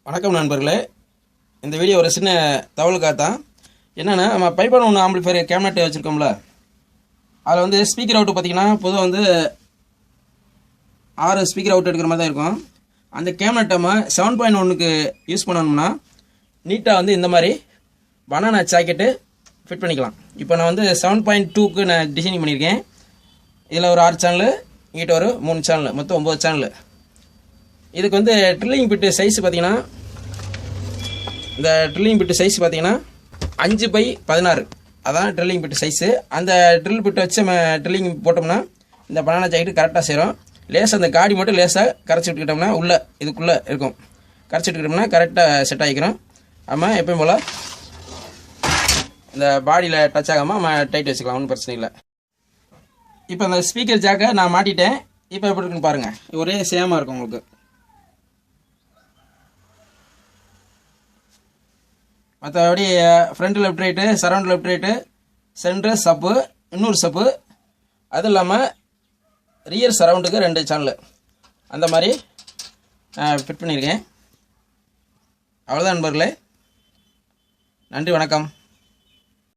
வணக்கம் நண்பர்களே. இந்த வீடியோ ஒரு சின்ன தகவலுக்காக தான். என்னென்னா, நம்ம 7.2 ஆம்பிளிஃபையர் கேபினெட் வச்சுருக்கோம்ல, அதில் வந்து ஸ்பீக்கர் அவுட்டு பார்த்திங்கன்னா பொதுவாக வந்து 6 ஸ்பீக்கர் அவுட் எடுக்கிற மாதிரி தான் இருக்கும். அந்த கேபினெட் நம்ம 7.1க்கு யூஸ் பண்ணணும்னா நீட்டாக வந்து இந்த மாதிரி பனானா ஜாக்கெட்டு ஃபிட் பண்ணிக்கலாம். இப்போ நான் வந்து 7.2க்கு நான் டிசைனிங் பண்ணியிருக்கேன். இதில் ஒரு 6 சேனலு, இங்கிட்ட ஒரு 3 சேனலு, மொத்தம் 9 சேனலு. இதுக்கு வந்து ட்ரில்லிங் பிட்டு சைஸ் பார்த்தீங்கன்னா, இந்த ட்ரில்லிங் பிட்டு சைஸ் பார்த்தீங்கன்னா 5/16, அதான் ட்ரில்லிங் பிட்டு சைஸு. அந்த ட்ரில் பிட்டு வச்சு நம்ம ட்ரில்லிங் போட்டோம்னா இந்த பனானா ஜாக்கெட்டு கரெக்டாக சேரும். லேசாக அந்த காடி மட்டும் லேசாக கரைச்சி விட்டுக்கிட்டோம்னா உள்ளே இதுக்குள்ளே இருக்கும். கரைச்சி விட்டுக்கிட்டோம்னா கரெக்டாக செட் ஆகிக்கிறோம். நம்ம எப்பயும் போல் இந்த பாடியில் டச் ஆகாமல் நம்ம டைட் வச்சுக்கலாம், ஒன்றும் பிரச்சனை இல்லை. இப்போ அந்த ஸ்பீக்கர் ஜாக்கை நான் மாட்டிட்டேன். இப்போ எப்படி இருக்குன்னு பாருங்கள். ஒரே சேமாக இருக்கும் உங்களுக்கு. மற்றபடி front left right, surround left right, centre சப்பு, இன்னொரு சப்பு, அதுவும் இல்லாமல் ரியர் சரௌண்டுக்கு 2 சேனலு அந்த மாதிரி ஃபிட் பண்ணியிருக்கேன். அவ்வளோதான் நண்பர்களே. நன்றி, வணக்கம்.